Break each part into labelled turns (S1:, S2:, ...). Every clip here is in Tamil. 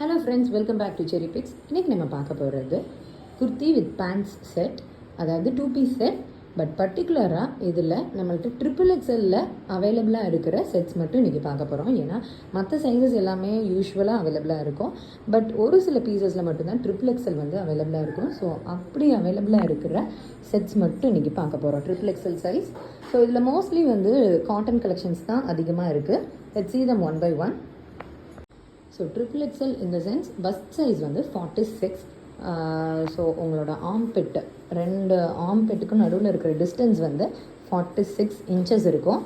S1: Hello friends, welcome back to Cherry Picks. இன்றைக்கி நம்ம பார்க்க போகிறது குர்த்தி வித் பேண்ட்ஸ் செட், அதாவது 2 பீஸ் செட். பட் பர்டிகுலராக இதில் நம்மள்கிட்ட ட்ரிபிள் எக்ஸலில் அவைலபிளாக இருக்கிற செட்ஸ் மட்டும் இன்றைக்கி பார்க்க போகிறோம். ஏன்னா மற்ற சைஸஸ் எல்லாமே யூஸ்வலாக அவைலபிளாக இருக்கும். பட் ஒரு சில பீசஸில் மட்டும்தான் ட்ரிபிள் எக்ஸல் வந்து அவைலபிளாக இருக்கும். ஸோ அப்படி அவைலபிளாக இருக்கிற செட்ஸ் மட்டும் இன்றைக்கி பார்க்க போகிறோம், ட்ரிபிள் எக்ஸல் சைஸ். ஸோ இதில் மோஸ்ட்லி வந்து காட்டன் கலெக்ஷன்ஸ் தான் அதிகமாக இருக்குது. Let's see them one by one. So triple XL இந்த சென்ஸ் பஸ்ட் சைஸ் வந்து 46. ஸோ உங்களோட ஆம்பெட்டு, 2 ஆம்பெட்டுக்கும் நடுவில் இருக்கிற டிஸ்டன்ஸ் வந்து 46 இன்ச்சஸ் இருக்கும்.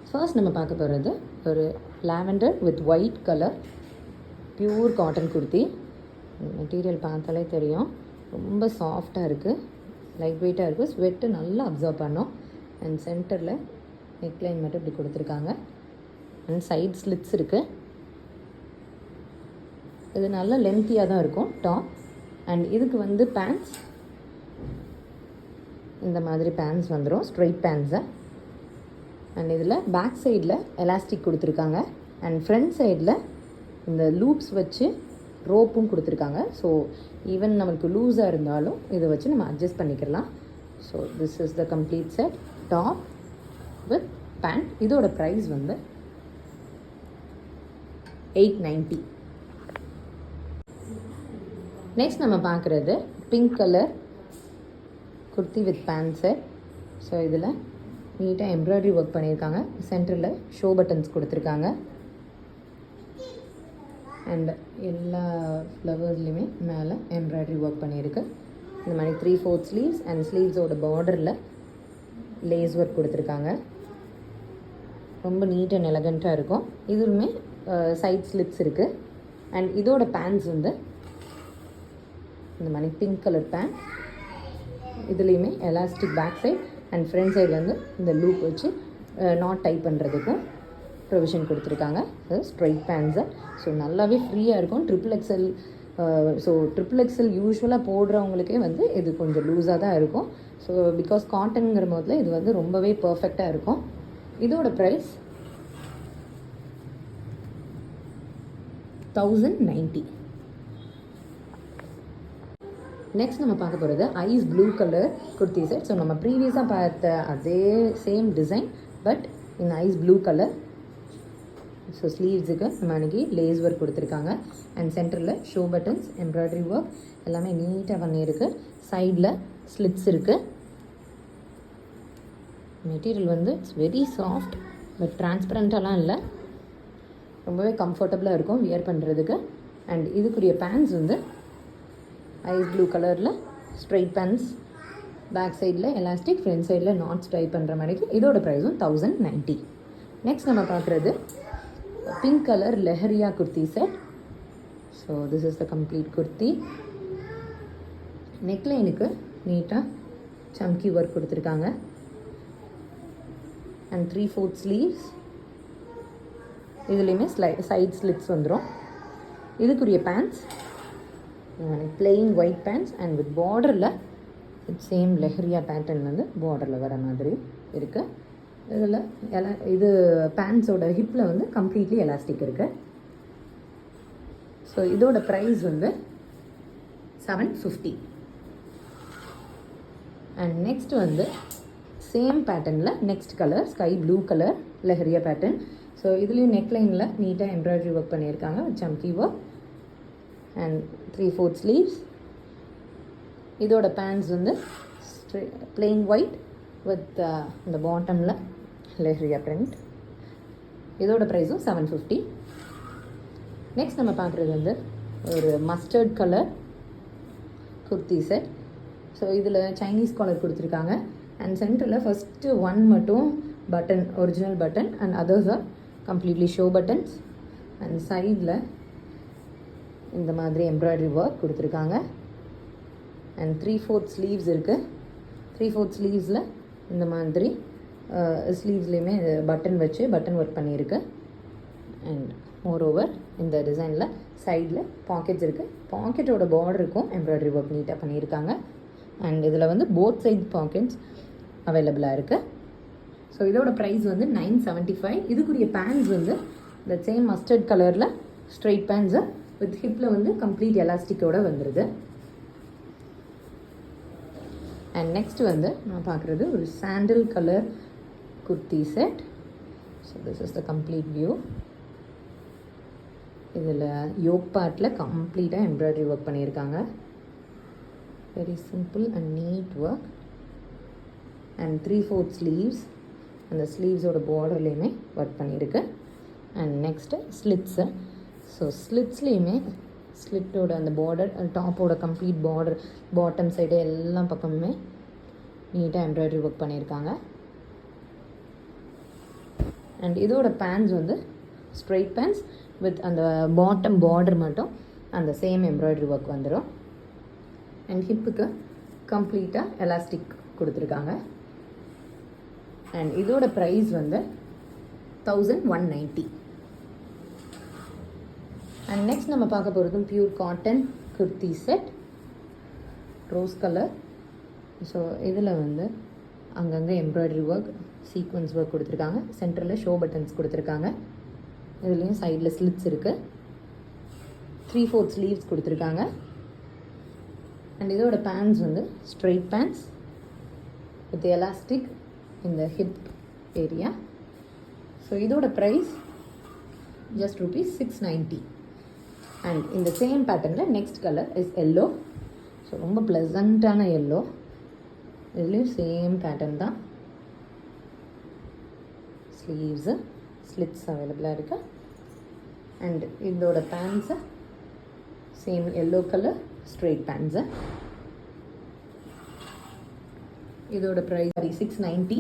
S1: ஃபர்ஸ்ட் நம்ம பார்க்க போகிறது ஒரு lavender with white colour pure cotton kurti. Material பார்த்தாலே தெரியும், ரொம்ப சாஃப்டாக இருக்குது, லைட் வெயிட்டாக இருக்குது, ஸ்வெட்டு நல்லா அப்சர்வ் பண்ணோம். அண்ட் சென்டரில் நெக்லைன் மட்டும் இப்படி கொடுத்துருக்காங்க. அண்ட் சைட் ஸ்லிட்ஸ் இருக்குது. இது நல்லா லென்த்தியாக தான் இருக்கும் டாப். அண்ட் இதுக்கு வந்து பேண்ட்ஸ் இந்த மாதிரி பேண்ட்ஸ் வந்துடும், ஸ்ட்ரைட் பேண்ட்ஸை. அண்ட் இதில் பேக் சைடில் எலாஸ்டிக் கொடுத்துருக்காங்க. அண்ட் ஃப்ரண்ட் சைடில் இந்த லூப்ஸ் வச்சு ரோப்பும் கொடுத்துருக்காங்க. ஸோ ஈவன் நமக்கு லூஸாக இருந்தாலும் இதை வச்சு நம்ம அட்ஜஸ்ட் பண்ணிக்கலாம். So this is the complete set, top with pant. இதோட ப்ரைஸ் வந்து 890. நெக்ஸ்ட் நம்ம பார்க்குறது pink colour kurti with pant set. So இதில் நீட்டாக எம்ப்ராய்டரி ஒர்க் பண்ணியிருக்காங்க. சென்டரில் ஷோ பட்டன்ஸ் கொடுத்துருக்காங்க. அண்ட் எல்லா ஃப்ளவர்ஸ்லையுமே மேலே எம்ப்ராய்டரி ஒர்க் பண்ணியிருக்கு. இந்த மாதிரி 3/4 ஸ்லீவ்ஸ் அண்ட் ஸ்லீவ்ஸோட பார்டரில் லேஸ் ஒர்க் கொடுத்துருக்காங்க. ரொம்ப நீட் அண்ட் எலகண்ட்டாக இருக்கும். இதுவுமே சைட் ஸ்லிப்ஸ் இருக்குது. அண்ட் இதோட பேண்ட்ஸ் வந்து இந்த மாதிரி பிங்க் கலர் பேண்ட். இதுலேயுமே elastic back side and front சைடில் வந்து இந்த லூப் வச்சு நாட் டைப் பண்ணுறதுக்கும் ப்ரொவிஷன் கொடுத்துருக்காங்க. ஸ்ட்ரைட் பேண்ட்ஸை. ஸோ நல்லாவே ஃப்ரீயாக இருக்கும். Triple XL so triple XL யூஸ்வலாக போடுறவங்களுக்கே வந்து இது கொஞ்சம் லூஸாக தான் இருக்கும். ஸோ பிகாஸ் காட்டனுங்கிற போதில் இது வந்து ரொம்பவே பர்ஃபெக்டாக இருக்கும். இதோட ப்ரைஸ் 1090. நெக்ஸ்ட் நம்ம பார்க்க போகிறது ice blue colour kurti set. So நம்ம ப்ரீவியஸாக பார்த்த அதே சேம் டிசைன், பட் இந்த ஐஸ் ப்ளூ கலர். ஸோ ஸ்லீவ்ஸுக்கு நம்ம அன்றைக்கி லேஸ் ஒர்க் கொடுத்துருக்காங்க. அண்ட் சென்டரில் ஷோ பட்டன்ஸ், எம்ப்ராய்டரி ஒர்க் எல்லாமே நீட்டாக பண்ணியிருக்கு. சைடில் ஸ்லிட்ஸ் இருக்குது. மெட்டீரியல் வந்து இட்ஸ் வெரி சாஃப்ட், பட் டிரான்ஸ்பரண்ட்டாலாம் இல்லை, ரொம்பவே கம்ஃபர்டபுளாக இருக்கும் வியர் பண்ணுறதுக்கு. அண்ட் இதுக்குரிய பேண்ட்ஸ் வந்து ஐஸ் ப்ளூ கலரில் ஸ்ட்ரைட் பேண்ட்ஸ், பேக் சைடில் எலாஸ்டிக், ஃப்ரண்ட் சைடில் நாட்ஸ் டைப் பண்ணுற மாதிரிக்கு. இதோட ப்ரைஸும் 1090. நெக்ஸ்ட் நம்ம பார்க்குறது pink colour leheriya kurti set. So this is the complete kurti. நெக்லைனுக்கு நீட்டாக சம்கி ஒர்க் கொடுத்துருக்காங்க. And 3/4 sleeves. இதுலேயுமே சைட் ஸ்லிட்ஸ் வந்துடும். இதுக்குரிய pants plain white pants and with பார்டரில் சேம் லெஹரியா பேட்டர்ன் வந்து பார்டரில் வர மாதிரி இருக்குது. இதில் இது பேண்ட்ஸோட ஹிப்பில் வந்து கம்ப்ளீட்லி எலாஸ்டிக் இருக்குது. ஸோ இதோட ப்ரைஸ் வந்து 750. அண்ட் நெக்ஸ்ட் வந்து சேம் பேட்டர்னில் next colour sky blue colour leheriya pattern. So இதுலேயும் நெக்லைனில் நீட்டாக எம்ப்ராய்டரி ஒர்க் பண்ணியிருக்காங்க, சம்கி ஒர்க். And 3/4 sleeves. இதோட பேண்ட்ஸ் வந்து பிளெயின் ஒயிட் வித் இந்த பாட்டமில் லெஹரியா பிரிண்ட். இதோட ப்ரைஸும் 750. நெக்ஸ்ட் நம்ம பார்க்குறது வந்து ஒரு mustard colour kurti set. So இதில் சைனீஸ் காலர் கொடுத்துருக்காங்க. அண்ட் சென்டரில் ஃபஸ்ட்டு 1 மட்டும் button, original button, and others are completely show buttons. And சைடில் இந்த மாதிரி எம்ப்ராய்டரி ஒர்க் கொடுத்துருக்காங்க. அண்ட் 3/4 ஸ்லீவ்ஸ் இருக்குது. 3/4 ஸ்லீவ்ஸில் இந்த மாதிரி ஸ்லீவ்ஸ்லேயுமே பட்டன் வச்சு பட்டன் ஒர்க் பண்ணியிருக்கு. அண்ட் மோர் ஓவர் இந்த டிசைனில் சைடில் பாக்கெட்ஸ் இருக்குது. பாக்கெட்டோட பார்டருக்கும் எம்ப்ராய்டரி ஒர்க் நீட்டாக பண்ணியிருக்காங்க. அண்ட் இதில் வந்து போத் சைட் பாக்கெட்ஸ் அவைலபிளாக இருக்குது. ஸோ இதோட ப்ரைஸ் வந்து 975. இதுக்குரிய பேண்ட்ஸ் வந்து இந்த சேம் மஸ்டர்ட் கலரில் ஸ்ட்ரைட் பேண்ட்ஸு வித் ஹிப்பில் வந்து கம்ப்ளீட் எலாஸ்டிக்கோடு வந்துடுது. அண்ட் நெக்ஸ்ட் வந்து நான் பார்க்குறது ஒரு sandal colour kurti set. So this is the complete view. இதில் யோக் பார்ட்டில் கம்ப்ளீட்டாக எம்ப்ராய்டரி ஒர்க் பண்ணியிருக்காங்க. Very simple and neat work. And 3/4 sleeves, அந்த ஸ்லீவ்ஸோட பார்டர்லேயுமே ஒர்க் பண்ணியிருக்கு. And next slits. ஸோ ஸ்லிட்ஸ்லேயுமே ஸ்லிட்டோட அந்த பார்டர், டாப்போட கம்ப்ளீட் பார்டர், பாட்டம் சைடு எல்லா பக்கமுமே நீட்டாக எம்ப்ராய்டரி ஒர்க் பண்ணியிருக்காங்க. அண்ட் இதோட பேண்ட்ஸ் வந்து ஸ்ட்ரைட் பேண்ட்ஸ் வித் அந்த பாட்டம் பார்டர் மட்டும் அந்த சேம் எம்ப்ராய்டரி ஒர்க் வந்துடும். அண்ட் ஹிப்புக்கு கம்ப்ளீட்டாக எலாஸ்டிக் கொடுத்துருக்காங்க. அண்ட் இதோட ப்ரைஸ் வந்து 1190. அண்ட் நெக்ஸ்ட் நம்ம பார்க்க போகிறதும் pure cotton kurti set, rose colour. So இதில் வந்து அங்கங்கே எம்ப்ராய்டரி ஒர்க், சீக்வன்ஸ் ஒர்க் கொடுத்துருக்காங்க. சென்டரில் ஷோ பட்டன்ஸ் கொடுத்துருக்காங்க. இதுலேயும் சைடில் ஸ்லிட்ஸ் இருக்குது. 3/4 ஸ்லீவ்ஸ் கொடுத்துருக்காங்க. அண்ட் இதோட பேண்ட்ஸ் வந்து ஸ்ட்ரைட் பேண்ட்ஸ் வித் எலாஸ்டிக் இந்த ஹிப் ஏரியா. ஸோ இதோட ப்ரைஸ் ஜஸ்ட் ₹690. அண்ட் இந்த சேம் பேட்டர்னில் next colour is yellow. So ரொம்ப ப்ளசண்ட்டான எல்லோ. இதுலேயும் சேம் பேட்டர்ன் தான். ஸ்லீவ்ஸு, ஸ்லிட்ஸ் அவைலபிளாக இருக்குது. அண்ட் இதோட bands same yellow colour straight bands. இதோட ப்ரைஸ் $690.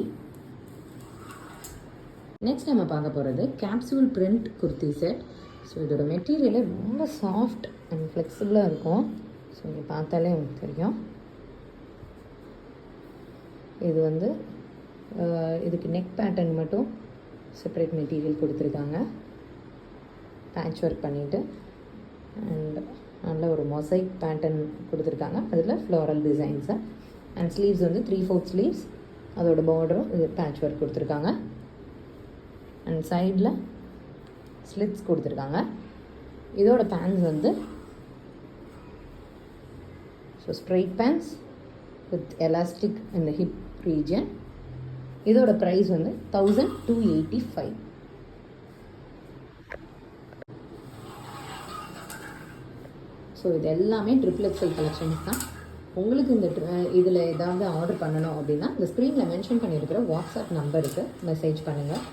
S1: நெக்ஸ்ட் நம்ம பார்க்க போகிறது capsule print kurti set. So இதோட மெட்டீரியலே ரொம்ப சாஃப்ட் அண்ட் ஃப்ளெக்சிபிளாக இருக்கும். ஸோ இங்கே பார்த்தாலே உங்களுக்கு தெரியும். இது வந்து இதுக்கு நெக் பேட்டர்ன் மட்டும் செப்பரேட் மெட்டீரியல் கொடுத்துருக்காங்க, பேட்ச் ஒர்க் பண்ணிவிட்டு. அண்ட் நல்ல ஒரு மொசைக் பேட்டர்ன் கொடுத்துருக்காங்க, அதில் ஃப்ளோரல் டிசைன்ஸு. அண்ட் ஸ்லீவ்ஸ் வந்து 3/4 ஸ்லீவ்ஸ், அதோட பார்டரும் இது பேட்ச் ஒர்க் கொடுத்துருக்காங்க. அண்ட் சைடில் ஸ்லிட்ஸ் கொடுத்துருக்காங்க. இதோட பேண்ட்ஸ் வந்து so straight pants with elastic இந்த ஹிப் ரீஜன். இதோட ப்ரைஸ் வந்து 1285. ஸோ இது எல்லாமே XXL கலெக்ஷன்ஸ் தான். உங்களுக்கு இந்த இதில் ஏதாவது ஆர்டர் பண்ணணும் அப்படின்னா இந்த ஸ்க்ரீனில் மென்ஷன் பண்ணியிருக்கிற வாட்ஸ்அப் நம்பருக்கு மெசேஜ் பண்ணுங்கள்.